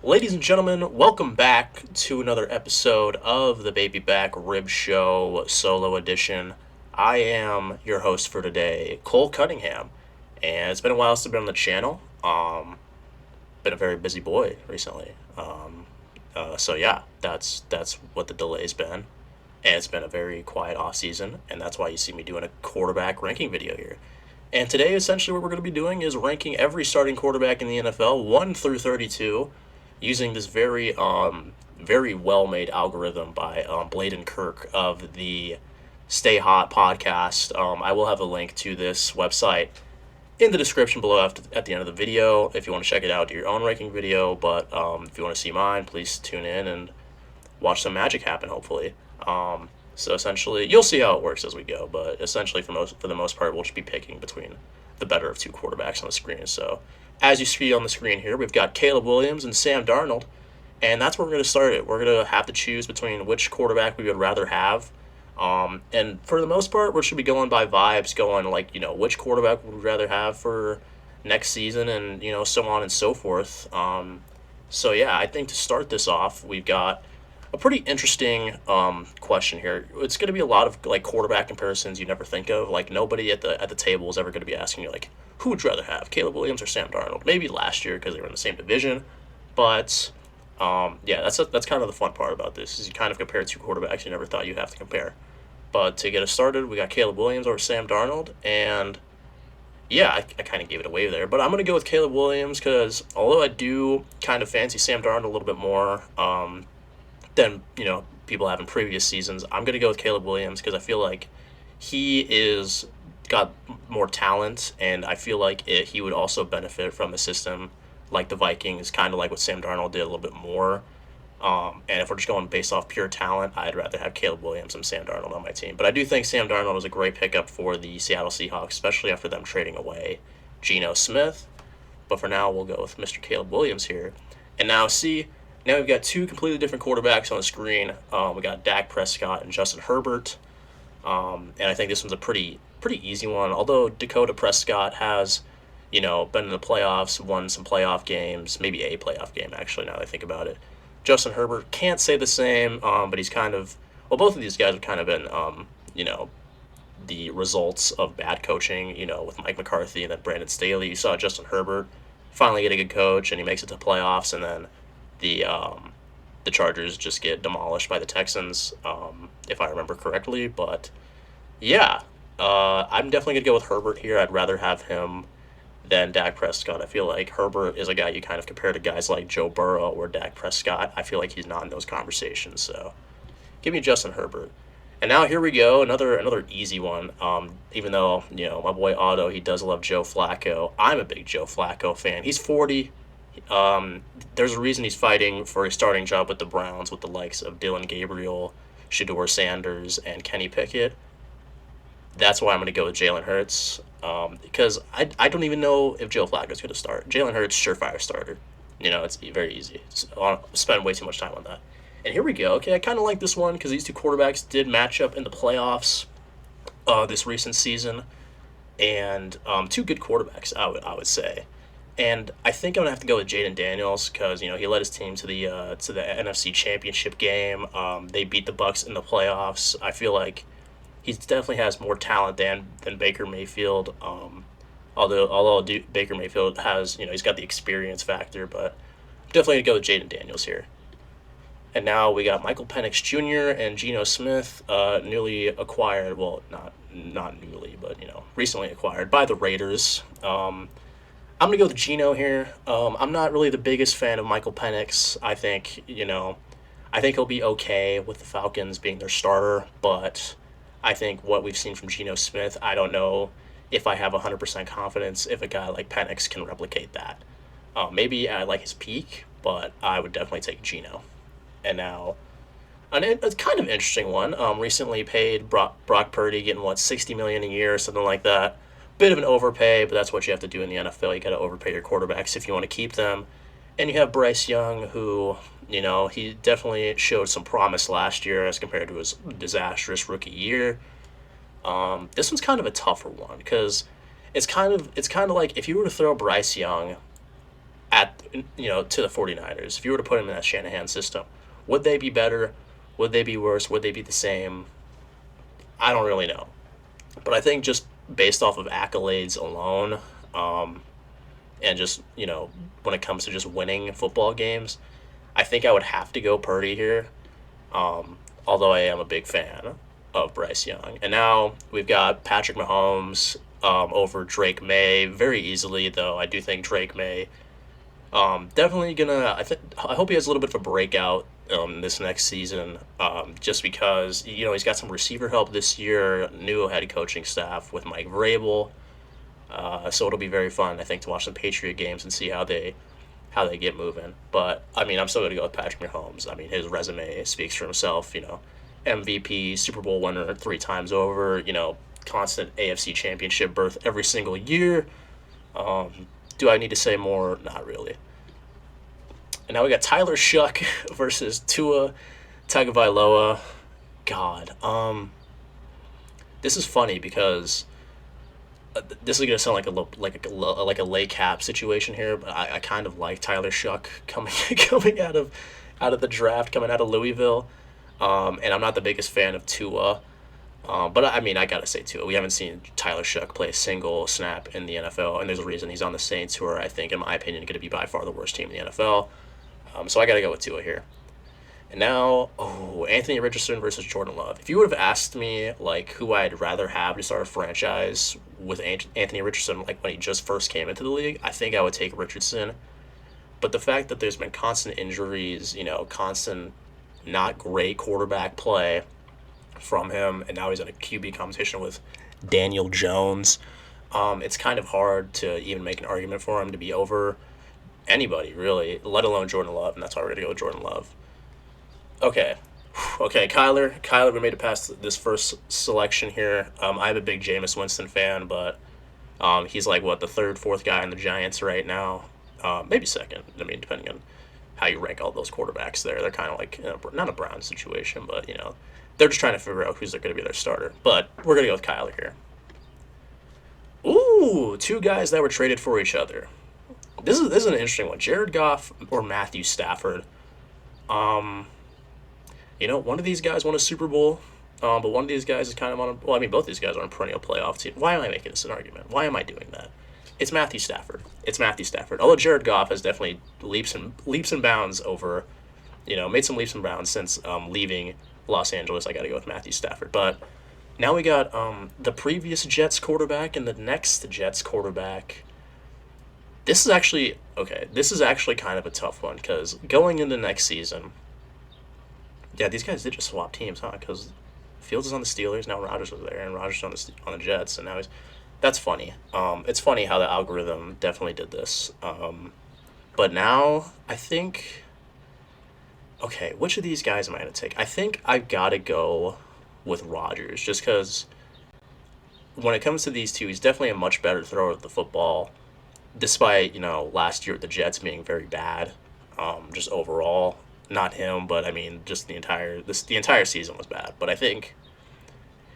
Ladies and gentlemen, welcome back to another episode of the Baby Back Rib Show Solo Edition. I am your host for today, Cole Cunningham, and it's been a while since I've been on the channel. Been a very busy boy recently. So yeah, that's what the delay's been, and it's been a very quiet off season, and that's why you see me doing a quarterback ranking video here. And today, essentially, what we're going to be doing is ranking every starting quarterback in the NFL, 1 through 32, using this very well made algorithm by Bladen Kirk of the Stay Hot podcast. I will have a link to this website in the description below at the end of the video if you want to check it out, do your own ranking video. But if you want to see mine, please tune in and watch some magic happen, hopefully. So essentially, you'll see how it works as we go. But essentially, for the most part, we'll just be picking between the better of two quarterbacks on the screen. So as you see on the screen here, we've got Caleb Williams and Sam Darnold, and that's where we're going to start it. We're going to have to choose between which quarterback we would rather have. And for the most part, we should be going by vibes, going like, which quarterback would we rather have for next season and, so on and so forth. So yeah, I think to start this off, we've got a pretty interesting question here. It's going to be a lot of like quarterback comparisons you never think of. Like nobody at the table is ever going to be asking you like, who would you rather have, Caleb Williams or Sam Darnold? Maybe last year because they were in the same division, but yeah, that's kind of the fun part about this is you kind of compare two quarterbacks you never thought you'd have to compare. But to get us started, we got Caleb Williams over Sam Darnold, and yeah, I kind of gave it away there, but I'm going to go with Caleb Williams because although I do kind of fancy Sam Darnold a little bit more than people have in previous seasons, I'm going to go with Caleb Williams because I feel like he is got more talent, and I feel like he would also benefit from a system like the Vikings, kind of like what Sam Darnold did a little bit more. And if we're just going based off pure talent, I'd rather have Caleb Williams than Sam Darnold on my team. But I do think Sam Darnold was a great pickup for the Seattle Seahawks, especially after them trading away Geno Smith. But for now, we'll go with Mr. Caleb Williams here. And now we've got two completely different quarterbacks on the screen. We got Dak Prescott and Justin Herbert. And I think this one's a pretty easy one. Although Dakota Prescott has, been in the playoffs, won some playoff games, maybe a playoff game actually. Now that I think about it, Justin Herbert can't say the same. But he's kind of both of these guys have kind of been, the results of bad coaching. With Mike McCarthy and then Brandon Staley. You saw Justin Herbert finally get a good coach, and he makes it to playoffs, and then the Chargers just get demolished by the Texans, if I remember correctly. But yeah, I'm definitely going to go with Herbert here. I'd rather have him than Dak Prescott. I feel like Herbert is a guy you kind of compare to guys like Joe Burrow or Dak Prescott. I feel like he's not in those conversations. So give me Justin Herbert. And now here we go, another easy one. Even though, my boy Otto, he does love Joe Flacco. I'm a big Joe Flacco fan. He's 40. There's a reason he's fighting for a starting job with the Browns with the likes of Dylan Gabriel, Shedeur Sanders, and Kenny Pickett. That's why I'm going to go with Jalen Hurts, because I don't even know if Joe Flacco's going to start. Jalen Hurts, surefire starter. It's very easy. I'll spend way too much time on that. And here we go. Okay, I kind of like this one because these two quarterbacks did match up in the playoffs this recent season, and two good quarterbacks, I would say. And I think I'm gonna have to go with Jaden Daniels because he led his team to the NFC Championship game. They beat the Bucks in the playoffs. I feel like he definitely has more talent than Baker Mayfield. Although Baker Mayfield has he's got the experience factor, but I'm definitely gonna go with Jaden Daniels here. And now we got Michael Penix Jr. and Geno Smith, newly acquired. Well, not newly, but recently acquired by the Raiders. I'm gonna go with Geno here. I'm not really the biggest fan of Michael Penix. I think he'll be okay with the Falcons being their starter, but I think what we've seen from Geno Smith, I don't know if I have 100% confidence if a guy like Penix can replicate that. Maybe at like his peak, but I would definitely take Geno. And now, it's kind of interesting one. Recently paid Brock Purdy, getting $60 million a year or something like that. Bit of an overpay, but that's what you have to do in the NFL. You got to overpay your quarterbacks if you want to keep them. And you have Bryce Young, who he definitely showed some promise last year as compared to his disastrous rookie year. This one's kind of a tougher one because it's kind of like if you were to throw Bryce Young at to the 49ers, if you were to put him in that Shanahan system, would they be better? Would they be worse? Would they be the same? I don't really know. But I think just based off of accolades alone, um, and just, when it comes to just winning football games, I think I would have to go Purdy here. Although I am a big fan of Bryce Young. And now we've got Patrick Mahomes over Drake May very easily, though I do think Drake May definitely gonna. I hope he has a little bit of a breakout this next season. Just because he's got some receiver help this year, new head coaching staff with Mike Vrabel. So it'll be very fun, I think, to watch some Patriot games and see how they get moving. But I mean, I'm still gonna go with Patrick Mahomes. I mean, his resume speaks for himself. MVP, Super Bowl winner 3 times over. Constant AFC Championship berth every single year. Do I need to say more? Not really. And now we got Tyler Shuck versus Tua Tagovailoa. God, this is funny because this is gonna sound like a lay cap situation here, but I kind of like Tyler Shuck coming coming out of the draft, coming out of Louisville, and I'm not the biggest fan of Tua. But I mean, I gotta say Tua. We haven't seen Tyler Shuck play a single snap in the NFL, and there's a reason he's on the Saints, who are, I think, in my opinion, going to be by far the worst team in the NFL. So I gotta go with Tua here. And now, Anthony Richardson versus Jordan Love. If you would have asked me like who I'd rather have to start a franchise with Anthony Richardson, like when he just first came into the league, I think I would take Richardson. But the fact that there's been constant injuries, constant not great quarterback play from him, and now he's in a QB competition with Daniel Jones, it's kind of hard to even make an argument for him to be over anybody, really, let alone Jordan Love, and that's why we're going to go with Jordan Love. Okay. Okay, Kyler, we made it past this first selection here. I'm a big Jameis Winston fan, but he's like, what, the third, fourth guy in the Giants right now? Maybe second. I mean, depending on how you rank all those quarterbacks there. They're kind of like, not a Brown situation, but, they're just trying to figure out who's going to be their starter. But we're going to go with Kyler here. Ooh, 2 guys that were traded for each other. This is an interesting one. Jared Goff or Matthew Stafford. One of these guys won a Super Bowl, but one of these guys is kind of on a. Well, I mean, both these guys are on a perennial playoff team. Why am I making this an argument? Why am I doing that? It's Matthew Stafford. It's Matthew Stafford. Although Jared Goff has definitely leaps and bounds over, made some leaps and bounds since leaving Los Angeles. I got to go with Matthew Stafford. But now we got the previous Jets quarterback and the next Jets quarterback. This is actually kind of a tough one because going into next season. Yeah, these guys did just swap teams, huh? Because Fields is on the Steelers, now Rodgers was there, and Rodgers on the Jets, and now he's. That's funny. It's funny how the algorithm definitely did this. But now I think. Okay, which of these guys am I gonna take? I think I've got to go with Rodgers, just because when it comes to these two, he's definitely a much better thrower of the football, despite last year with the Jets being very bad, just overall. Not him, but I mean, just the entire season was bad. But I think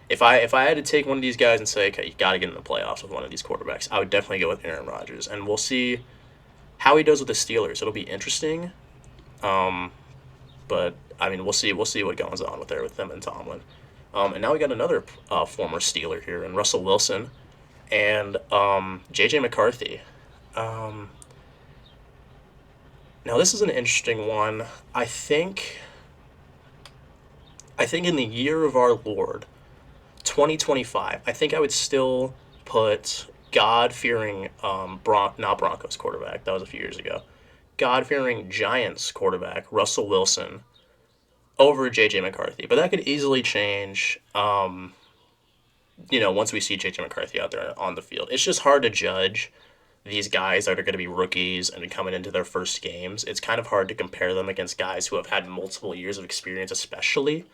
if I had to take one of these guys and say, okay, you got to get in the playoffs with one of these quarterbacks, I would definitely go with Aaron Rodgers, and we'll see how he does with the Steelers. It'll be interesting, but I mean, we'll see what goes on with them and Tomlin. And now we got another former Steeler here, and Russell Wilson, and J.J. McCarthy. Now this is an interesting one. I think in the year of our Lord, 2025, I think I would still put God-fearing not Broncos quarterback. That was a few years ago. God-fearing Giants quarterback Russell Wilson over J.J. McCarthy. But that could easily change once we see J.J. McCarthy out there on the field. It's just hard to judge these guys that are going to be rookies and coming into their first games. It's kind of hard to compare them against guys who have had multiple years of experience, especially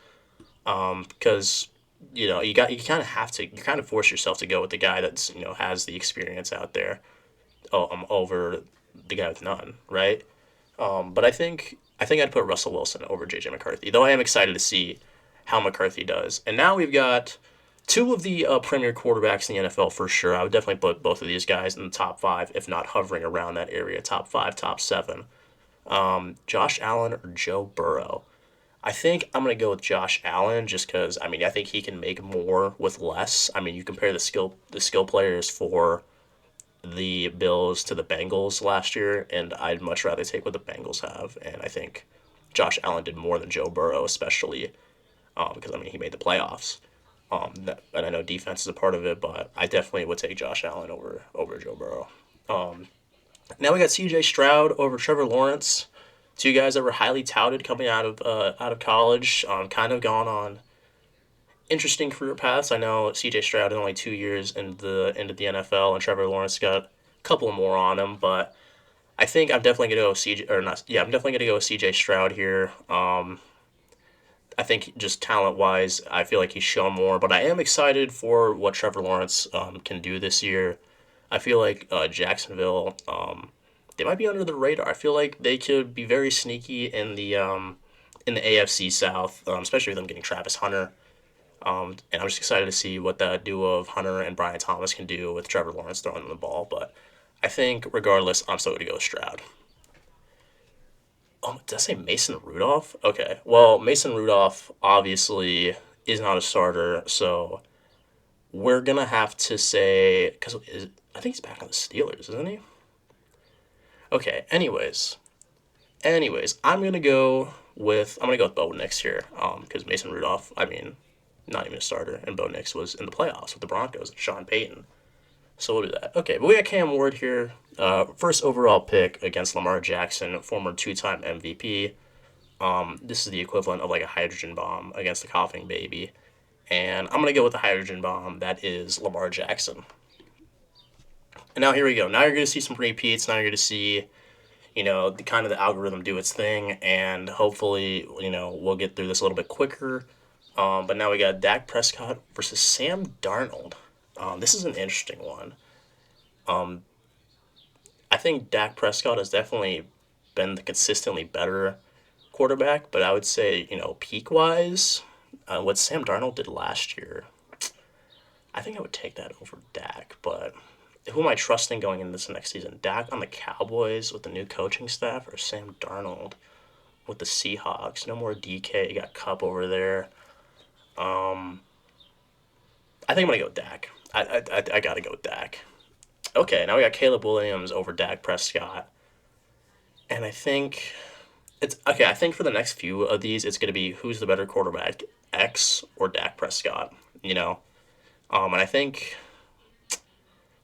because you kind of have to, you kind of force yourself to go with the guy that's has the experience out there over the guy with none, right? But I think I'd put Russell Wilson over JJ McCarthy, though I am excited to see how McCarthy does. And now we've got two of the premier quarterbacks in the NFL for sure. I would definitely put both of these guys in the top five, if not hovering around that area, top five, top seven. Josh Allen or Joe Burrow. I think I'm gonna go with Josh Allen just because I think he can make more with less. You compare the skill players for the Bills to the Bengals last year, and I'd much rather take what the Bengals have. And I think Josh Allen did more than Joe Burrow, especially because he made the playoffs. And I know defense is a part of it, but I definitely would take Josh Allen over Joe Burrow. Now we got C.J. Stroud over Trevor Lawrence, two guys that were highly touted coming out of college, kind of gone on interesting career paths. I know C.J. Stroud had only 2 years into the NFL, and Trevor Lawrence got a couple more on him, but I think I'm definitely gonna go CJ or not. Yeah, I'm definitely gonna go with C.J. Stroud here. I think just talent wise, I feel like he's shown more, but I am excited for what Trevor Lawrence can do this year. I feel like Jacksonville, they might be under the radar. I feel like they could be very sneaky in the AFC South, especially with them getting Travis Hunter. And I'm just excited to see what that duo of Hunter and Brian Thomas can do with Trevor Lawrence throwing them the ball. But I think regardless, I'm still going to go with Stroud. Oh, did I say Mason Rudolph? Okay. Well, Mason Rudolph obviously is not a starter, so we're gonna have to say because I think he's back on the Steelers, isn't he? Okay. Anyways, I'm gonna go with Bo Nix here. Because Mason Rudolph, not even a starter, and Bo Nix was in the playoffs with the Broncos and Sean Payton. So we'll do that. Okay, but we got Cam Ward here. First overall pick against Lamar Jackson, former two-time MVP. This is the equivalent of like a hydrogen bomb against a coughing baby. And I'm going to go with the hydrogen bomb. That is Lamar Jackson. And now here we go. Now you're going to see some repeats. Now you're going to see, the kind of the algorithm do its thing. And hopefully, we'll get through this a little bit quicker. But now we got Dak Prescott versus Sam Darnold. This is an interesting one. I think Dak Prescott has definitely been the consistently better quarterback, but I would say, peak wise, what Sam Darnold did last year, I think I would take that over Dak. But who am I trusting going into this next season? Dak on the Cowboys with the new coaching staff, or Sam Darnold with the Seahawks? No more DK. You got Cup over there. I think I'm gonna go with Dak. I gotta go with Dak. Okay, now we got Caleb Williams over Dak Prescott, and I think it's okay. I think for the next few of these, it's gonna be who's the better quarterback, X or Dak Prescott. And I think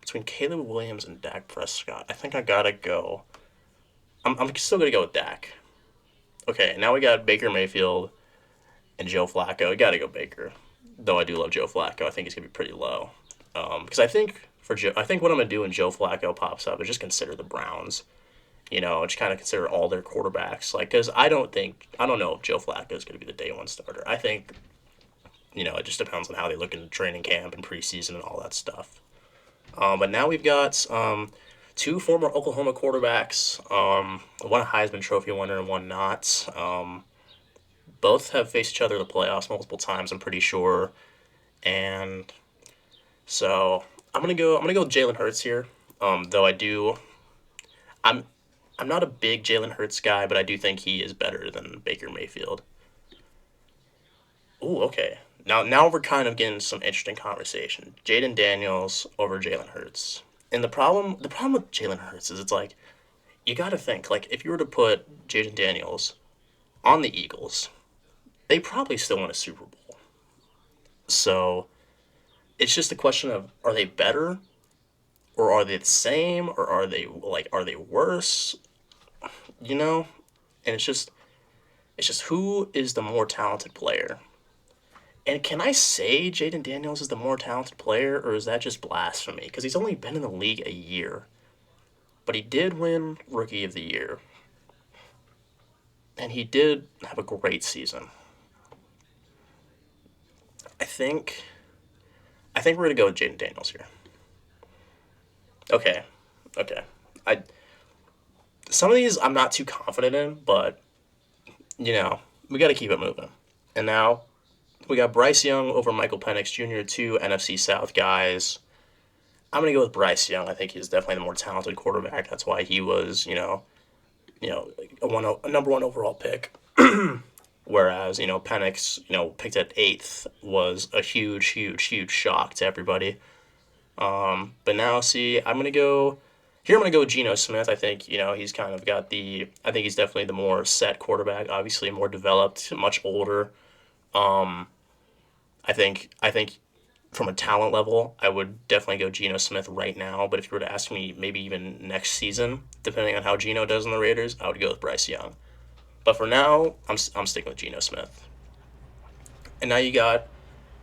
between Caleb Williams and Dak Prescott, I think I gotta go. I'm still gonna go with Dak. Okay, now we got Baker Mayfield and Joe Flacco. I gotta go Baker, though I do love Joe Flacco. I think he's gonna be pretty low. Because I think what I'm gonna do when Joe Flacco pops up is just consider the Browns. Just kind of consider all their quarterbacks. Like, because I don't know if Joe Flacco is gonna be the day one starter. I think, it just depends on how they look in training camp and preseason and all that stuff. But now we've got two former Oklahoma quarterbacks, one a Heisman Trophy winner and one not. Both have faced each other in the playoffs multiple times, I'm pretty sure. And so I'm gonna go with Jalen Hurts here. Though I'm I'm not a big Jalen Hurts guy, but I do think he is better than Baker Mayfield. Ooh, okay. Now we're kind of getting some interesting conversation. Jaden Daniels over Jalen Hurts. And the problem with Jalen Hurts is it's like you got to think like if you were to put Jaden Daniels on the Eagles, they probably still win a Super Bowl. So it's just a question of are they better or are they the same or are they worse? You know, and it's just who is the more talented player. And can I say Jaden Daniels is the more talented player, or is that just blasphemy? Because he's only been in the league a year, but he did win Rookie of the Year, and he did have a great season. I think I think we're gonna go with Jaden Daniels here. Okay, okay. I Some of these I'm not too confident in, but we got to keep it moving. And now We got Bryce Young over Michael Penix Jr., two NFC South guys. I'm gonna go with Bryce Young. I think he's definitely the more talented quarterback. That's why he was, a number one overall pick. Whereas, Penix, picked at eighth was a huge, huge, huge shock to everybody. But now, see, I'm gonna go with Geno Smith. I think, he's kind of I think he's definitely the more set quarterback, obviously more developed, much older. I think from a talent level, I would definitely go Geno Smith right now. But if you were to ask me maybe even next season, depending on how Geno does in the Raiders, I would go with Bryce Young. But for now, I'm sticking with Geno Smith. And now you got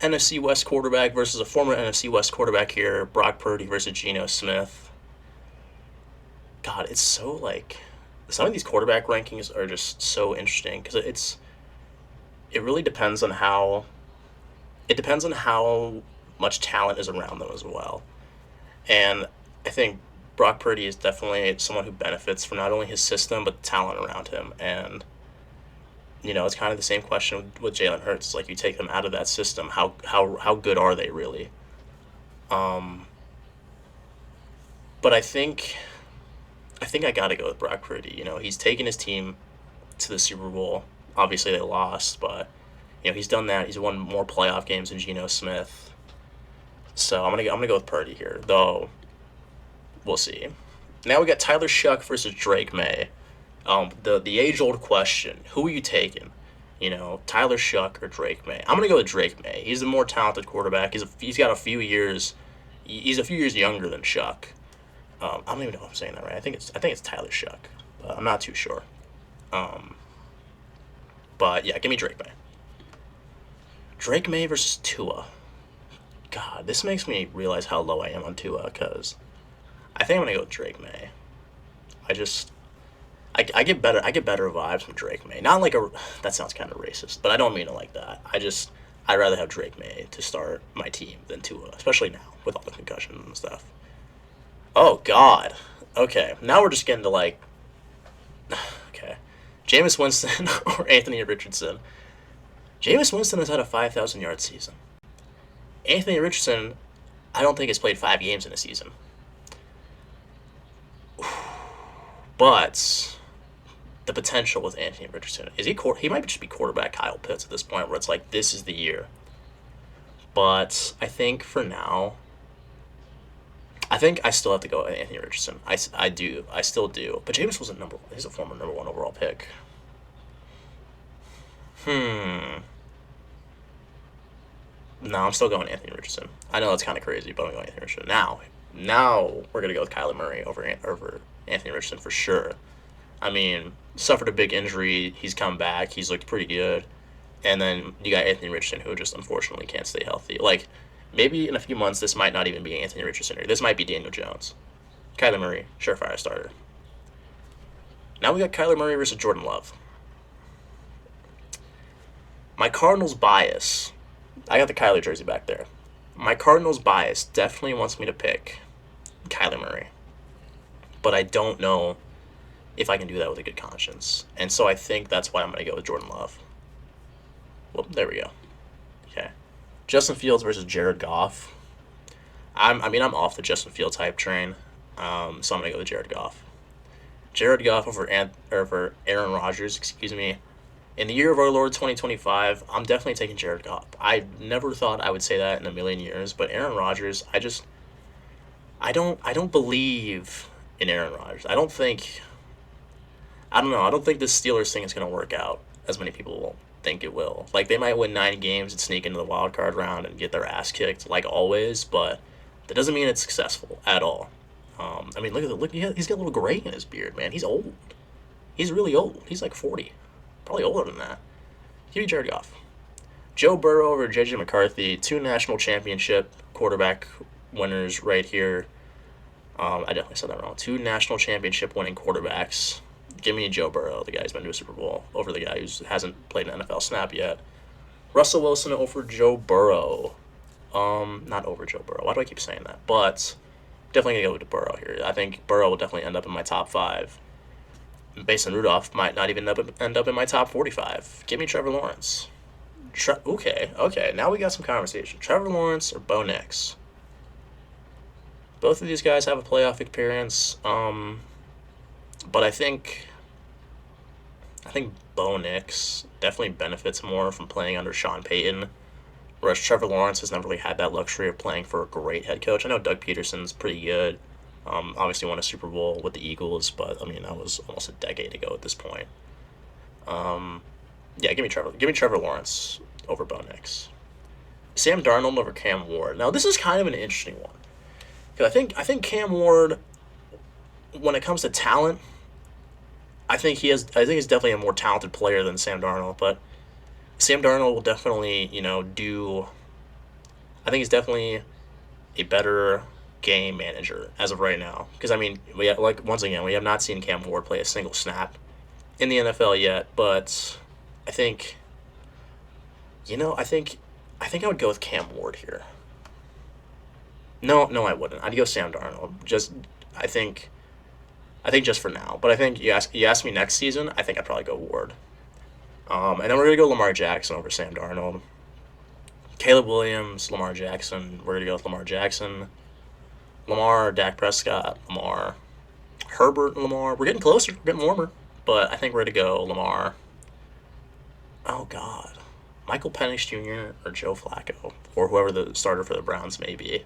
NFC West quarterback versus a former NFC West quarterback here, Brock Purdy versus Geno Smith. God, it's so like some of these quarterback rankings are just so interesting because it really depends on how much talent is around them as well. And I think Brock Purdy is definitely someone who benefits from not only his system but the talent around him. And it's kind of the same question with Jalen Hurts. It's like you take them out of that system, how good are they really? But I gotta go with Brock Purdy. He's taken his team to the Super Bowl. Obviously they lost, but he's done that. He's won more playoff games than Geno Smith. So I'm gonna go with Purdy here, though. We'll see. Now we got Tyler Shuck versus Drake May. The age old question: who are you taking? Tyler Shuck or Drake May? I'm gonna go with Drake May. He's the more talented quarterback. He's got a few years. He's a few years younger than Shuck. I don't even know if I'm saying that right. I think it's Tyler Shuck, but I'm not too sure. But yeah, give me Drake May. Drake May versus Tua. God, this makes me realize how low I am on Tua because I think I'm gonna go with Drake May. I just I get better vibes from Drake May. Not like that sounds kind of racist, but I don't mean it like that. I'd rather have Drake May to start my team than Tua, especially now with all the concussions and stuff. Oh God. Okay, now we're just getting to like okay, Jameis Winston or Anthony Richardson. Jameis Winston has had a 5,000-yard season. Anthony Richardson, I don't think has played 5 games in a season. But the potential with Anthony Richardson is he might just be quarterback Kyle Pitts at this point, where it's like this is the year. But I think for now, I think I still have to go with Anthony Richardson. I do. I still do. But Jameis was he's a former number one overall pick. No, I'm still going Anthony Richardson. I know that's kind of crazy, but I'm going Anthony Richardson. Now we're going to go with Kyler Murray over Anthony Richardson for sure. I mean, suffered a big injury. He's come back. He's looked pretty good. And then you got Anthony Richardson, who just unfortunately can't stay healthy. Like, maybe in a few months, this might not even be Anthony Richardson. Or this might be Daniel Jones. Kyler Murray, surefire starter. Now we got Kyler Murray versus Jordan Love. My Cardinals bias. I got the Kyler jersey back there. My Cardinals bias definitely wants me to pick Kyler Murray. But I don't know if I can do that with a good conscience. And so I think that's why I'm going to go with Jordan Love. Well, there we go. Okay. Justin Fields versus Jared Goff. I'm off the Justin Fields hype train. So I'm going to go with Jared Goff. Jared Goff over Aaron Rodgers, excuse me. In the year of our Lord 2025, I'm definitely taking Jared Goff. I never thought I would say that in a million years, but Aaron Rodgers, I don't believe in Aaron Rodgers. I don't know. I don't think this Steelers thing is going to work out as many people will think it will. Like, they might win 9 games and sneak into the wild card round and get their ass kicked, like always, but that doesn't mean it's successful at all. Look, he's got a little gray in his beard, man. He's old. He's really old. He's like 40. Probably older than that. Give me Jared Goff. Joe Burrow over J.J. McCarthy, 2 national championship quarterback winners right here. I definitely said that wrong. 2 national championship winning quarterbacks. Give me Joe Burrow, the guy who's been to a Super Bowl, over the guy who hasn't played an NFL snap yet. Russell Wilson over Joe Burrow. Not over Joe Burrow. Why do I keep saying that? But definitely going to go with Burrow here. I think Burrow will definitely end up in my top 5. Mason Rudolph might not even end up in my top 45. Give me Trevor Lawrence. Okay. Now we got some conversation. Trevor Lawrence or Bo Nix? Both of these guys have a playoff experience. But I think Bo Nix definitely benefits more from playing under Sean Payton, whereas Trevor Lawrence has never really had that luxury of playing for a great head coach. I know Doug Peterson's pretty good. Obviously won a Super Bowl with the Eagles, but I mean that was almost a decade ago at this point. Yeah, give me Trevor. Give me Trevor Lawrence over Bo Nix. Sam Darnold over Cam Ward. Now this is kind of an interesting one because I think Cam Ward, when it comes to talent, I think he's definitely a more talented player than Sam Darnold, but Sam Darnold will definitely do. I think he's definitely a better game manager as of right now because I mean once again we have not seen Cam Ward play a single snap in the NFL yet, but I think I think I would go with Cam Ward here. No, I wouldn't. I'd go Sam Darnold. I think I think just for now, but I think you ask me next season, I think I'd probably go Ward. And then we're gonna go Lamar Jackson over Sam Darnold. Caleb Williams, Lamar Jackson. We're gonna go with Lamar Jackson. Lamar, Dak Prescott, Lamar, Herbert, Lamar. We're getting closer. We're getting warmer, but I think we're gonna go Lamar. Oh God, Michael Penix Jr. or Joe Flacco or whoever the starter for the Browns may be.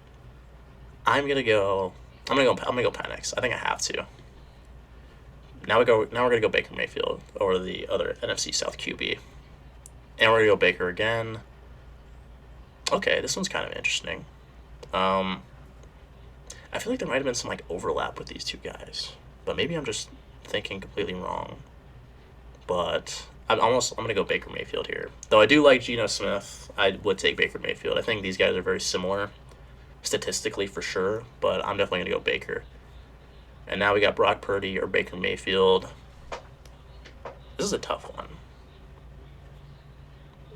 I'm gonna go. I'm gonna go Penix. I think I have to. Now we're gonna go Baker Mayfield over the other NFC South QB, and we're gonna go Baker again. Okay, this one's kind of interesting. Um, I feel like there might have been some like overlap with these two guys, but maybe I'm just thinking completely wrong. But I'm gonna go Baker Mayfield here. Though I do like Geno Smith, I would take Baker Mayfield. I think these guys are very similar statistically for sure, but I'm definitely gonna go Baker. And now we got Brock Purdy or Baker Mayfield. This is a tough one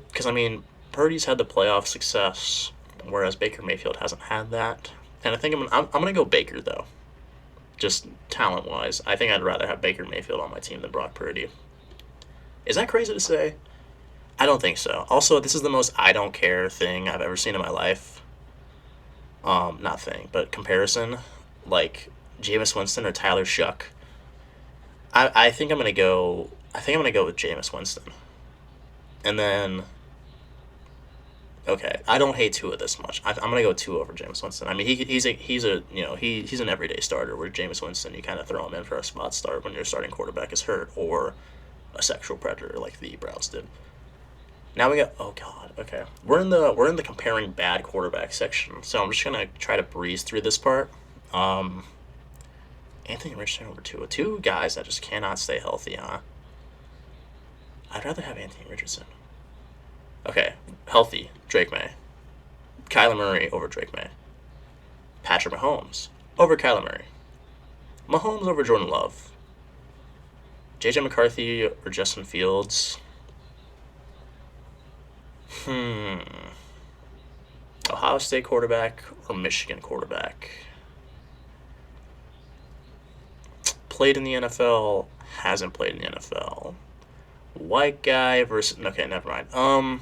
because I mean Purdy's had the playoff success, whereas Baker Mayfield hasn't had that. And I think I'm gonna go Baker though, just talent wise. I think I'd rather have Baker Mayfield on my team than Brock Purdy. Is that crazy to say? I don't think so. Also, this is the most I don't care thing I've ever seen in my life. Not thing, but comparison. Like Jameis Winston or Tyler Shuck. I think I'm gonna go. I think I'm gonna go with Jameis Winston. And then okay, I don't hate Tua this much. I'm gonna go Tua over Jameis Winston. I mean, he's an everyday starter. Where Jameis Winston, you kind of throw him in for a spot start when your starting quarterback is hurt or a sexual predator like the Browns did. Now we got oh god, okay. We're in the comparing bad quarterback section, so I'm just gonna try to breeze through this part. Um, Anthony Richardson over Tua, two guys that just cannot stay healthy, huh? I'd rather have Anthony Richardson. Okay, healthy Drake May, Kyler Murray over Drake May, Patrick Mahomes over Kyler Murray, Mahomes over Jordan Love, JJ McCarthy or Justin Fields. Hmm. Ohio State quarterback or Michigan quarterback. Played in the NFL, hasn't played in the NFL. White guy versus okay, never mind. Hmm.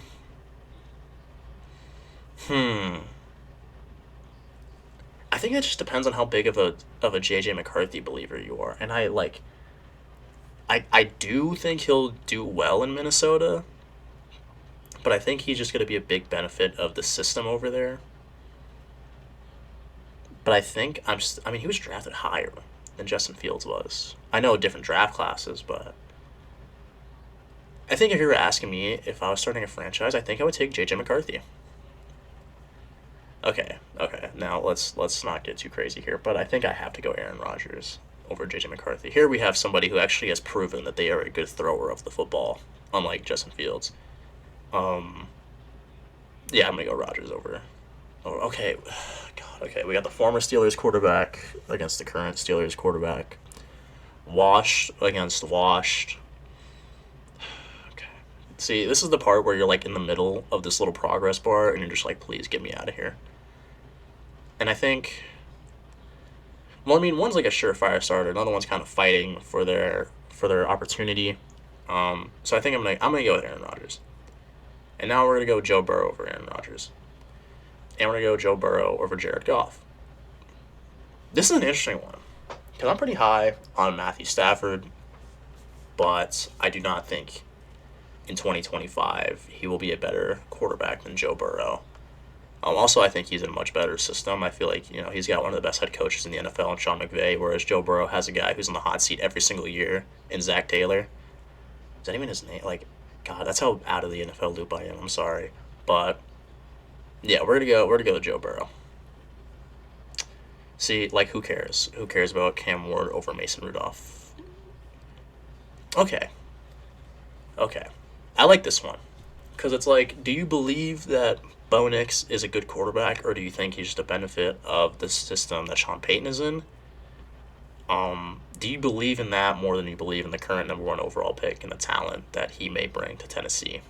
I think it just depends on how big of a JJ McCarthy believer you are. And I do think he'll do well in Minnesota, but I think he's just going to be a big benefit of the system over there. But I mean he was drafted higher than Justin Fields was. I know different draft classes, but I think if you were asking me if I was starting a franchise, I think I would take JJ McCarthy. Okay. Now let's not get too crazy here, but I think I have to go Aaron Rodgers over JJ McCarthy. Here we have somebody who actually has proven that they are a good thrower of the football, unlike Justin Fields. Um, yeah, I'm gonna go Rodgers over. Oh, okay, God. Okay, we got the former Steelers quarterback against the current Steelers quarterback. Washed against washed. Okay. See, this is the part where you're like in the middle of this little progress bar, and you're just like, please get me out of here. And I think, well, I mean, one's like a surefire starter, another one's kind of fighting for their opportunity. So I think I'm gonna go with Aaron Rodgers. And now we're going to go Joe Burrow over Aaron Rodgers. And we're going to go Joe Burrow over Jared Goff. This is an interesting one. Because I'm pretty high on Matthew Stafford, but I do not think in 2025 he will be a better quarterback than Joe Burrow. Also, I think he's in a much better system. I feel like, he's got one of the best head coaches in the NFL in Sean McVay, whereas Joe Burrow has a guy who's in the hot seat every single year in Zach Taylor. Is that even his name? God, that's how out of the NFL loop I am. I'm sorry. But, yeah, we're gonna go with Joe Burrow. See, who cares? Who cares about Cam Ward over Mason Rudolph? Okay. I like this one. Because it's do you believe that Bo Nix is a good quarterback, or do you think he's just a benefit of the system that Sean Payton is in? Do you believe in that more than you believe in the current number 1 overall pick and the talent that he may bring to Tennessee?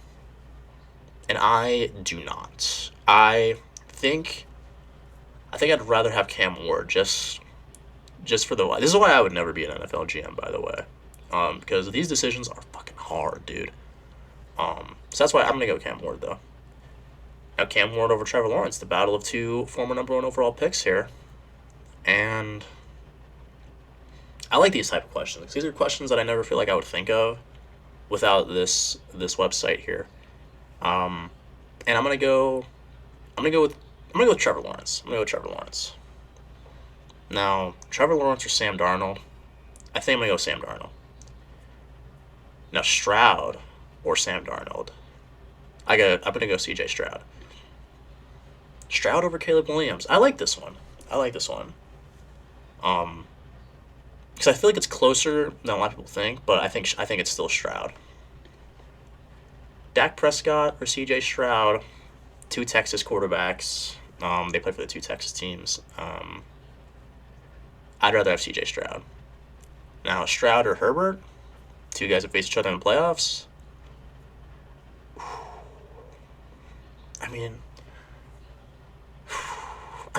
And I do not. I think I'd rather have Cam Ward just for the. This is why I would never be an NFL GM, by the way, because these decisions are fucking hard, dude. So that's why I'm gonna go Cam Ward though. Now Cam Ward over Trevor Lawrence, the battle of 2 former number 1 overall picks here, and I like these type of questions because these are questions that I never feel like I would think of without this website here. And I'm gonna go with Trevor Lawrence. Now, Trevor Lawrence or Sam Darnold? I think I'm gonna go Sam Darnold. Now, Stroud or Sam Darnold? I'm gonna go C.J. Stroud. Stroud over Caleb Williams. I like this one. Because I feel like it's closer than a lot of people think, but I think it's still Stroud. Dak Prescott or C.J. Stroud, 2 Texas quarterbacks. They play for the 2 Texas teams. I'd rather have C.J. Stroud. Now, Stroud or Herbert, 2 guys that face each other in the playoffs. I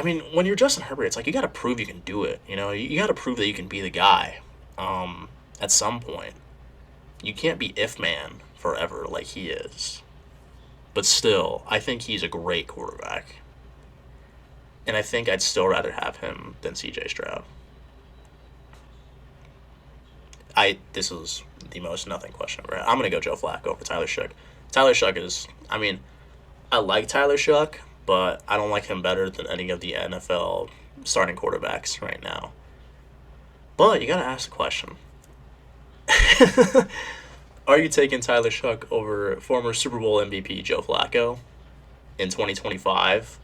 mean, when you're Justin Herbert, it's you got to prove you can do it. You got to prove that you can be the guy. At some point, you can't be if man forever like he is. But still, I think he's a great quarterback, and I think I'd still rather have him than C.J. Stroud. This is the most nothing question ever. I'm gonna go Joe Flacco over Tyler Shough. Tyler Shough is, I like Tyler Shough, but I don't like him better than any of the NFL starting quarterbacks right now. But you gotta ask the question. Are you taking Tyler Shough over former Super Bowl MVP Joe Flacco in 2025?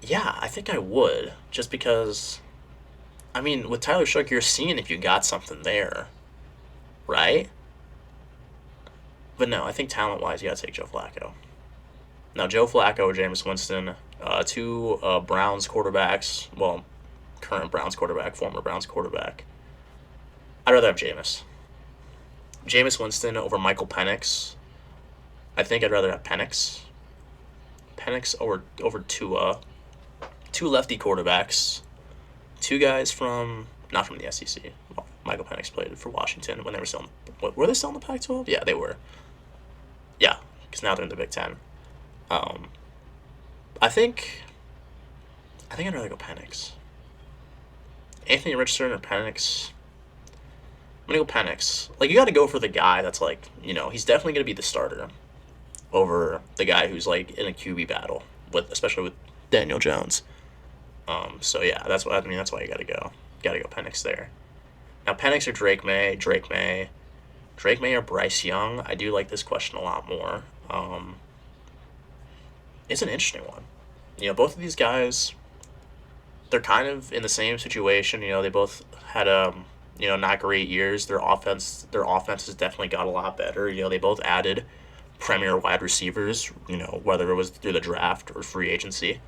Yeah, I think I would. Just because, with Tyler Shough, you're seeing if you got something there, right? But no, I think talent-wise, you got to take Joe Flacco. Now, Joe Flacco or Jameis Winston, 2 Browns quarterbacks. Well, current Browns quarterback, former Browns quarterback. I'd rather have Jameis. Jameis Winston over Michael Penix. I think I'd rather have Penix. Penix over Tua. 2 lefty quarterbacks. 2 guys not from the SEC. Well, Michael Penix played for Washington when they were still were they still in the Pac-12? Yeah, they were. Yeah, because now they're in the Big Ten. I think I'd rather go Penix. Anthony Richardson or Penix? I'm going to go Penix. You got to go for the guy that's he's definitely going to be the starter over the guy who's in a QB battle, especially with Daniel Jones. So yeah, that's why you got to go. Got to go Penix there. Now, Penix or Drake May? Drake May or Bryce Young? I do like this question a lot more. It's an interesting one. Both of these guys, they're kind of in the same situation. They both had not great years. Their offense has definitely got a lot better. They both added premier wide receivers, whether it was through the draft or free agency.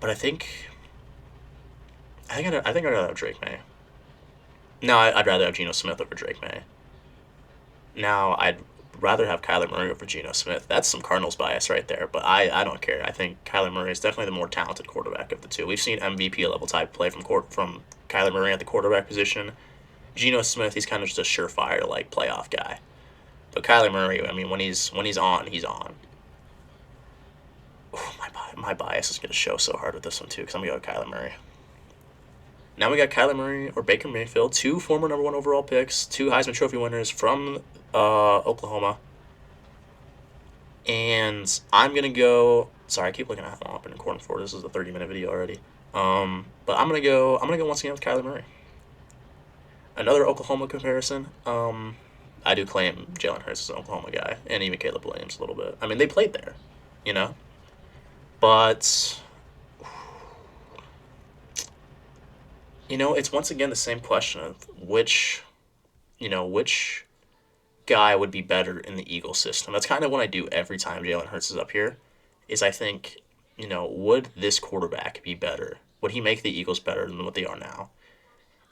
But I think I'd rather have Drake May. No, I'd rather have Geno Smith over Drake May. Now, I'd rather have Kyler Murray over Geno Smith. That's some Cardinals bias right there, but I don't care. I think Kyler Murray is definitely the more talented quarterback of the 2. We've seen MVP level type play from Kyler Murray at the quarterback position. Geno Smith, he's kind of just a surefire playoff guy. But Kyler Murray, I mean, when he's on, he's on. Ooh, my bias is gonna show so hard with this one too, because I'm gonna go with Kyler Murray. Now we got Kyler Murray or Baker Mayfield, two former number one overall picks, two Heisman Trophy winners from Oklahoma. And I'm gonna go. Sorry, I keep looking at how long I've been recording for. This is a 30-minute video already. But I'm gonna go. I'm gonna go once again with Kyler Murray. Another Oklahoma comparison. I do claim Jalen Hurts is an Oklahoma guy, and even Caleb Williams a little bit. I mean, they played there, you know. But it's once again the same question of which guy would be better in the Eagle system. That's kind of what I do every time Jalen Hurts is up here. Is I think, would this quarterback be better? Would he make the Eagles better than what they are now?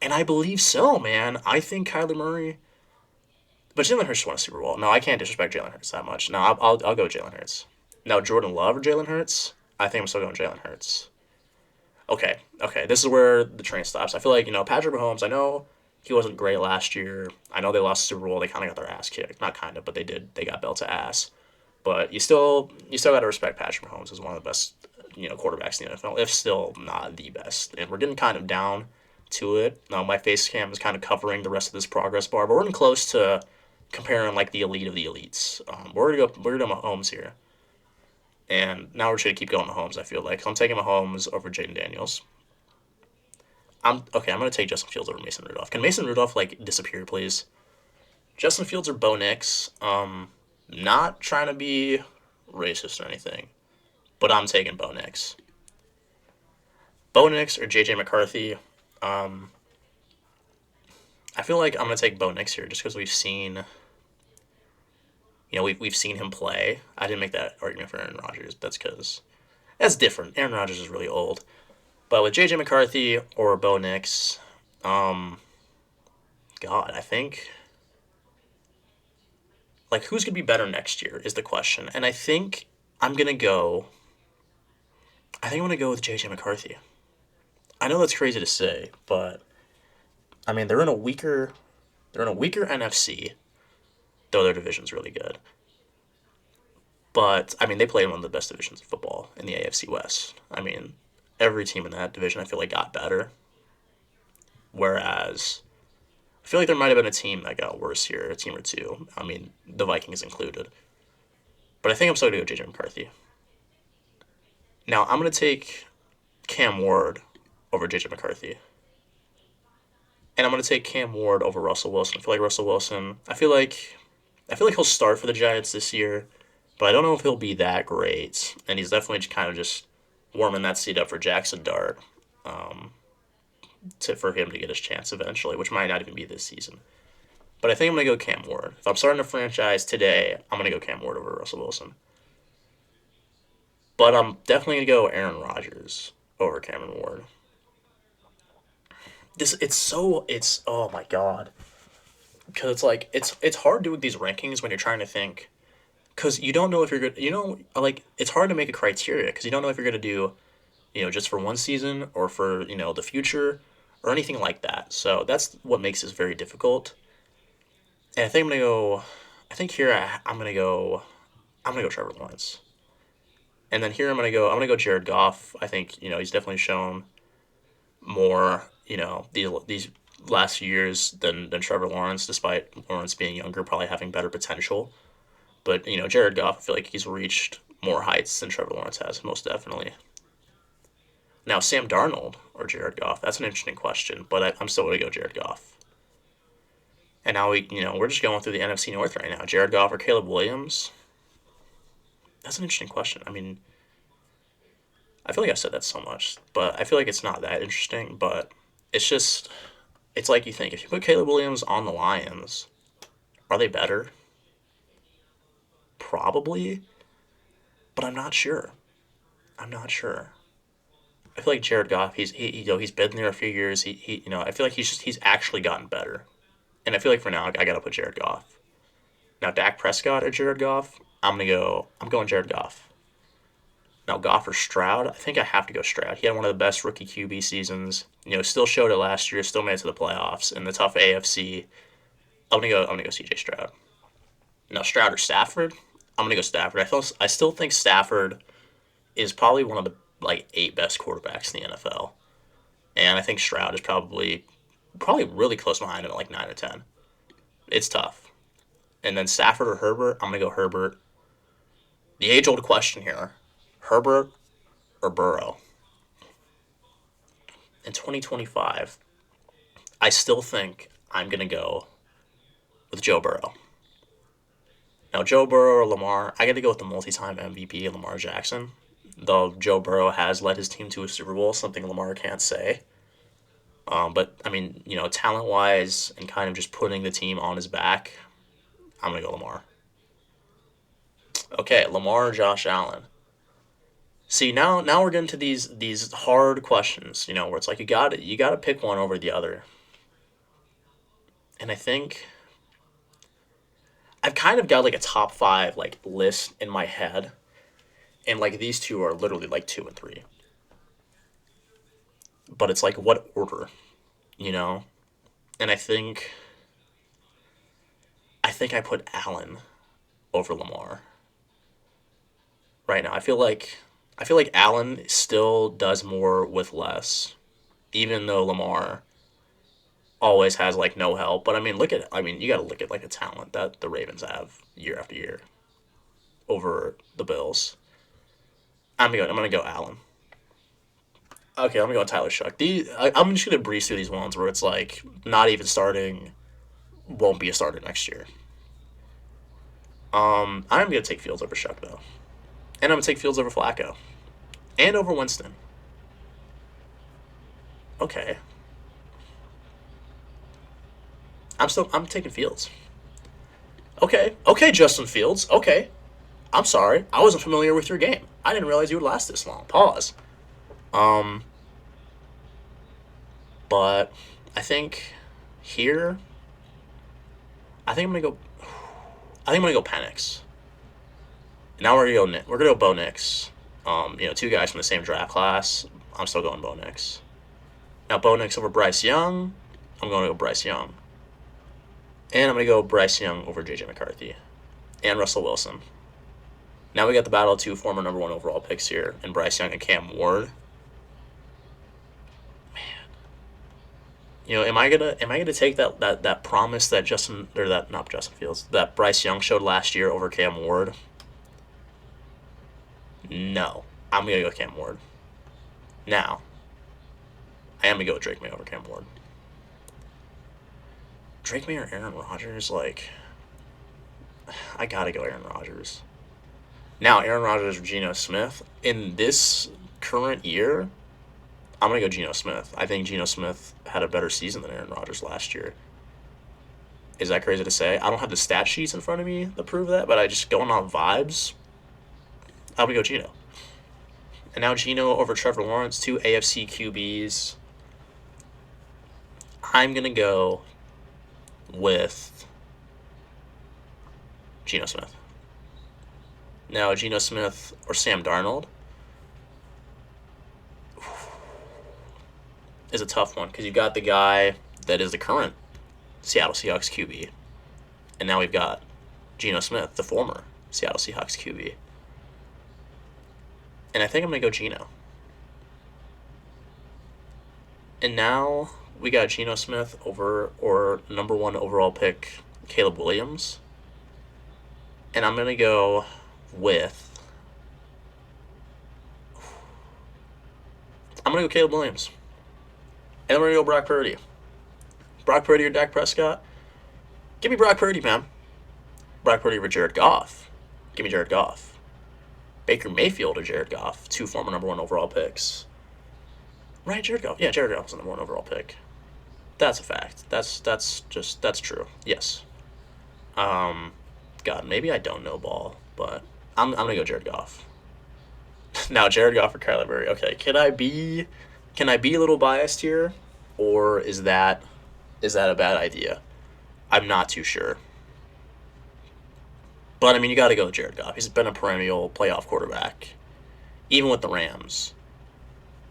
And I believe so, man. I think Kyler Murray. But Jalen Hurts won a Super Bowl. No, I can't disrespect Jalen Hurts that much. No, I'll go Jalen Hurts. Now, Jordan Love or Jalen Hurts? I think I'm still going Jalen Hurts. Okay. This is where the train stops. I feel like, Patrick Mahomes, I know he wasn't great last year. I know they lost the Super Bowl. They kind of got their ass kicked. Not kind of, but they did. They got belt to ass. But you still got to respect Patrick Mahomes as one of the best, quarterbacks in the NFL, if still not the best. And we're getting kind of down to it. My face cam is kind of covering the rest of this progress bar, but we're getting close to comparing like the elite of the elites. We're gonna go Mahomes here. And now we're just gonna keep going Mahomes. I feel like so I'm taking Mahomes over Jaden Daniels. I'm gonna take Justin Fields over Mason Rudolph. Can Mason Rudolph like disappear, please? Justin Fields or Bo Nix. Not trying to be racist or anything, but I'm taking Bo Nix. Bo Nix or JJ McCarthy. Um, I feel like I'm gonna take Bo Nix here just because we've seen him play. I didn't make that argument for Aaron Rodgers. That's different. Aaron Rodgers is really old. But with JJ McCarthy or Bo Nix, um, God, I think like who's gonna be better next year is the question. And I'm gonna go. I think I'm gonna go with JJ McCarthy. I know that's crazy to say, but I mean they're in a weaker NFC, though their division's really good. But I mean they play in one of the best divisions of football in the AFC West. I mean every team in that division I feel like got better. Whereas I feel like there might have been a team that got worse here, a team or two. I mean, the Vikings included. But I think I'm still going to go JJ McCarthy. Now, I'm going to take Cam Ward over JJ McCarthy. And I'm going to take Cam Ward over Russell Wilson. I feel like he'll start for the Giants this year, but I don't know if he'll be that great. And he's definitely kind of just warming that seat up for Jackson Dart. Um, for him to get his chance eventually, which might not even be this season. But I think I'm going to go Cam Ward. If I'm starting a franchise today, I'm going to go Cam Ward over Russell Wilson. But I'm definitely going to go Aaron Rodgers over Cameron Ward. It's oh my god, because it's like it's hard doing these rankings when you're trying to think, because you don't know if you're good. Like it's hard to make a criteria because you don't know if you're going to do just for one season or for the future or anything like that. So that's what makes this very difficult. And I think I'm gonna go. I think here I'm gonna go. I'm gonna go Trevor Lawrence. And then here I'm gonna go Jared Goff. I think he's definitely shown more these last few years than Trevor Lawrence, despite Lawrence being younger, probably having better potential. But Jared Goff, I feel like he's reached more heights than Trevor Lawrence has, most definitely. Now Sam Darnold or Jared Goff, that's an interesting question, but I'm still gonna go Jared Goff. And now we're just going through the NFC North right now. Jared Goff or Caleb Williams? That's an interesting question. I mean, I feel like I've said that so much, but I feel like it's not that interesting. But it's like you think if you put Caleb Williams on the Lions, are they better? Probably, but I'm not sure. I'm not sure. I feel like Jared Goff. He's been there a few years. I feel like he's actually gotten better. And I feel like for now I gotta put Jared Goff. Now Dak Prescott or Jared Goff, I'm going Jared Goff. Now Goff or Stroud, I think I have to go Stroud. He had one of the best rookie QB seasons. Still showed it last year, still made it to the playoffs in the tough AFC. I'm gonna go CJ Stroud. Now Stroud or Stafford? I'm gonna go Stafford. I still think Stafford is probably one of the like 8 best quarterbacks in the NFL, and I think Stroud is probably really close behind him at like 9 or 10. It's tough. And then Stafford or Herbert? I'm gonna go Herbert. The age old question here: Herbert or Burrow? In 2025, I still think I'm gonna go with Joe Burrow. Now, Joe Burrow or Lamar, I got to go with the multi-time MVP Lamar Jackson. Though Joe Burrow has led his team to a Super Bowl, something Lamar can't say. But I mean, talent-wise and kind of just putting the team on his back, I'm gonna go Lamar. Okay, Lamar or Josh Allen. See, now we're getting to these hard questions, where it's like you got to pick one over the other. And I think I've kind of got like a top 5 like list in my head, and like these two are literally like 2 and 3. But it's like what order, you know? And I think I put Allen over Lamar right now. I feel like Allen still does more with less, even though Lamar always has like no help. But I mean you got to look at like the talent that the Ravens have year after year over the Bills. I'm gonna go Allen. Okay, I'm gonna go Tyler Shuck. I'm just gonna breeze through these ones where it's like not even starting, won't be a starter next year. I'm gonna take Fields over Shuck though, and I'm gonna take Fields over Flacco and over Winston. Okay, I'm taking Fields. Okay, Justin Fields. Okay, I'm sorry, I wasn't familiar with your game. I didn't realize you would last this long. Pause. Um, but I think here, I think I'm gonna go. I think I'm gonna go Penix. Now we're gonna go Bo Nix. 2 guys from the same draft class. I'm still going Bo Nix. Now Bo Nix over Bryce Young. I'm going to go Bryce Young, and I'm gonna go Bryce Young over JJ McCarthy and Russell Wilson. Now we got the battle of 2 former number 1 overall picks here, and Bryce Young and Cam Ward. Am I gonna take that promise that Justin or that not Justin Fields that Bryce Young showed last year over Cam Ward? No, I'm gonna go Cam Ward. Now I am gonna go with Drake May over Cam Ward. Drake May or Aaron Rodgers? Like, I gotta go Aaron Rodgers. Now Aaron Rodgers or Geno Smith in this current year. I'm gonna go Geno Smith. I think Geno Smith had a better season than Aaron Rodgers last year. Is that crazy to say? I don't have the stat sheets in front of me to prove that, but I just going on vibes. I'm gonna go Geno. And now Geno over Trevor Lawrence, 2 AFC QBs. I'm gonna go with Geno Smith. Now Geno Smith or Sam Darnold is a tough one because you got the guy that is the current Seattle Seahawks QB, and now we've got Geno Smith, the former Seattle Seahawks QB. And I think I'm gonna go Geno. And now we got Geno Smith over or number 1 overall pick Caleb Williams, and I'm gonna go with Caleb Williams, and I'm gonna go Brock Purdy. Brock Purdy or Dak Prescott? Give me Brock Purdy, man. Brock Purdy or Jared Goff? Give me Jared Goff. Baker Mayfield or Jared Goff? 2 former number 1 overall picks. Right, Jared Goff. Yeah, Jared Goff was the number 1 overall pick. That's a fact. That's true. Yes. God, maybe I don't know ball, but I'm gonna go Jared Goff. Now Jared Goff or Kyler Murray. Okay, can I be a little biased here, or is that a bad idea? I'm not too sure. But I mean, you got to go with Jared Goff. He's been a perennial playoff quarterback, even with the Rams.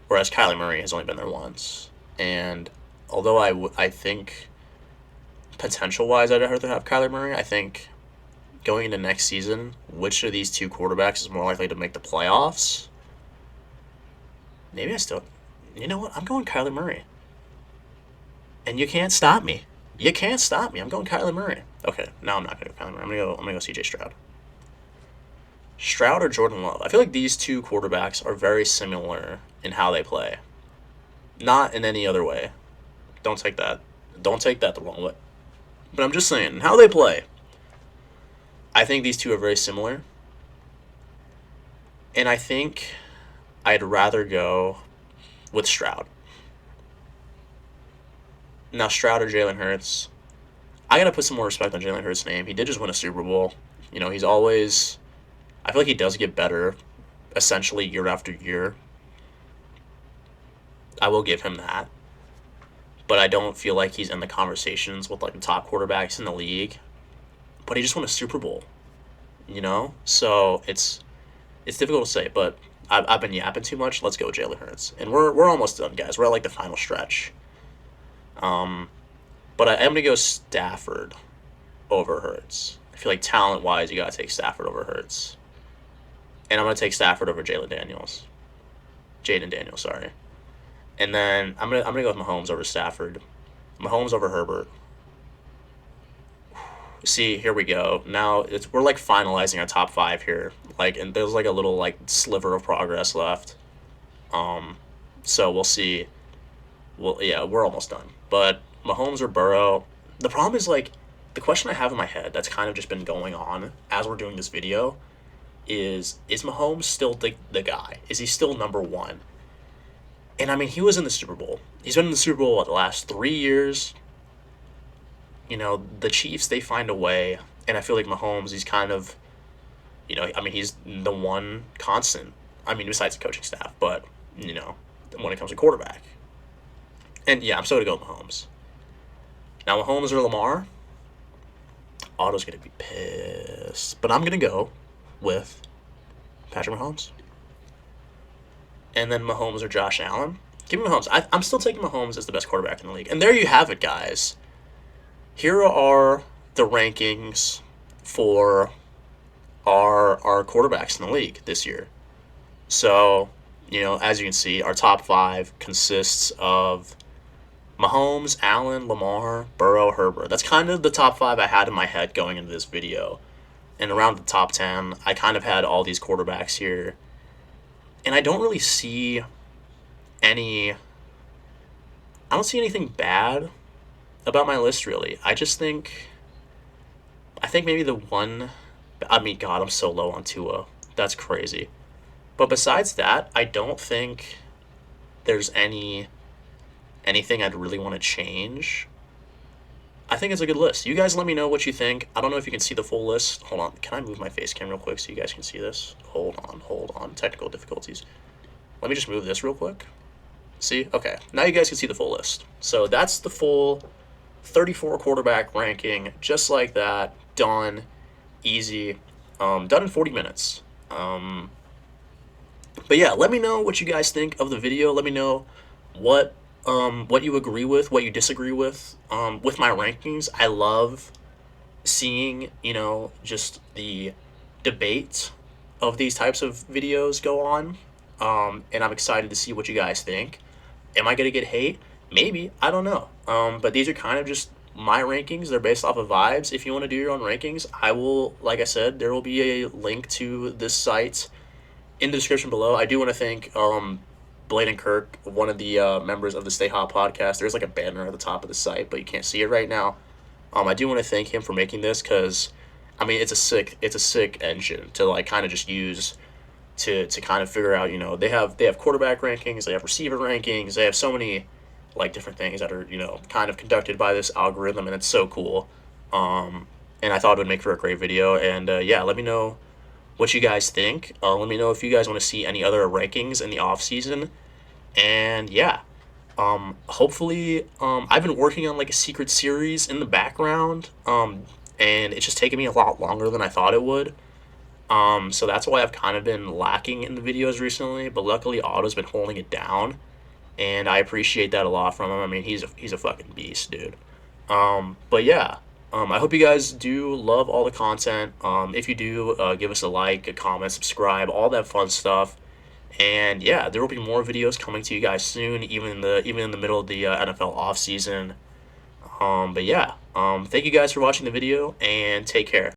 Whereas Kyler Murray has only been there once. And although I think potential wise, I'd rather have Kyler Murray. I think going into next season, which of these two quarterbacks is more likely to make the playoffs? Maybe I still. You know what? I'm going Kyler Murray. And you can't stop me. You can't stop me. I'm going Kyler Murray. Okay, now I'm not gonna go Kyler Murray. I'm gonna go CJ Stroud. Stroud or Jordan Love? I feel like these two quarterbacks are very similar in how they play. Not in any other way. Don't take that. Don't take that the wrong way. But I'm just saying, how they play. I think these two are very similar. And I think I'd rather go with Stroud. Now, Stroud or Jalen Hurts. I gotta put some more respect on Jalen Hurts' name. He did just win a Super Bowl. He's always. I feel like he does get better, essentially year after year. I will give him that. But I don't feel like he's in the conversations with like the top quarterbacks in the league. But he just won a Super Bowl. So it's difficult to say. But I've been yapping too much. Let's go with Jalen Hurts, and we're almost done, guys. We're at like the final stretch. But I am gonna go Stafford over Hurts. I feel like talent-wise, you gotta take Stafford over Hurts, and I'm gonna take Stafford over Jaden Daniels, sorry. And then I'm gonna go with Mahomes over Stafford, Mahomes over Herbert. See, here we go. Now we're like finalizing our top five here, like, and there's like a little like sliver of progress left. So we'll see. Well, yeah, we're almost done. But Mahomes or Burrow, the problem is like the question I have in my head that's kind of just been going on as we're doing this video is Mahomes still the guy? Is he still number one? And I mean, he was in the Super Bowl. He's been in the Super Bowl the last 3 years. The Chiefs, they find a way, and I feel like Mahomes, he's kind of, he's the one constant. I mean, besides the coaching staff, but when it comes to quarterback. And yeah, I'm still gonna go with Mahomes. Now, Mahomes or Lamar, Otto's gonna be pissed, but I'm gonna go with Patrick Mahomes. And then Mahomes or Josh Allen. Give me Mahomes. I'm still taking Mahomes as the best quarterback in the league. And there you have it, guys. Here are the rankings for our quarterbacks in the league this year. So, as you can see, our top five consists of Mahomes, Allen, Lamar, Burrow, Herbert. That's kind of the top five I had in my head going into this video. And around the top 10, I kind of had all these quarterbacks here. And I don't really see I don't see anything bad about my list, really. I think maybe the one, God, I'm so low on Tua. That's crazy. But besides that, I don't think there's anything I'd really want to change. I think it's a good list. You guys let me know what you think. I don't know if you can see the full list. Hold on. Can I move my face cam real quick so you guys can see this? Hold on. Technical difficulties. Let me just move this real quick. See? Okay. Now you guys can see the full list. So that's the full 34 quarterback ranking. Just like that. Done. Easy. Done in 40 minutes. But yeah, let me know what you guys think of the video. Let me know what you agree with, what you disagree with my rankings. I love seeing, just the debate of these types of videos go on. And I'm excited to see what you guys think. Am I going to get hate? Maybe. I don't know. But these are kind of just my rankings. They're based off of vibes. If you want to do your own rankings, I will, like I said, there will be a link to this site in the description below. I do want to thank Bladen Kirk, one of the members of the Stay Hot podcast. There's like a banner at the top of the site, but you can't see it right now. I do want to thank him for making this because, it's a sick engine to like kind of just use to kind of figure out. They have quarterback rankings, they have receiver rankings, they have so many like different things that are kind of conducted by this algorithm, and it's so cool. And I thought it would make for a great video. And yeah, let me know what you guys think. Let me know if you guys want to see any other rankings in the off season. And yeah, hopefully, I've been working on like a secret series in the background, and it's just taken me a lot longer than I thought it would. So that's why I've kind of been lacking in the videos recently, but luckily Otto's been holding it down, and I appreciate that a lot from him. He's a fucking beast, dude. But yeah, I hope you guys do love all the content. If you do, give us a like, a comment, subscribe, all that fun stuff. And yeah, there will be more videos coming to you guys soon, even in the middle of the NFL offseason. But yeah, thank you guys for watching the video, and take care.